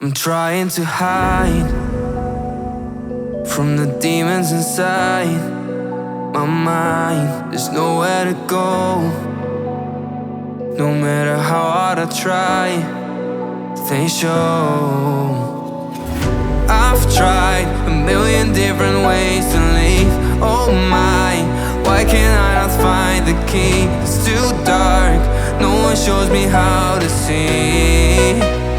I'm trying to hide from the demons inside my mind. There's nowhere to go. No matter how hard I try, they show. I've tried a million different ways to leave. Oh my, why can't I not find the key? It's too dark, no one shows me how to see.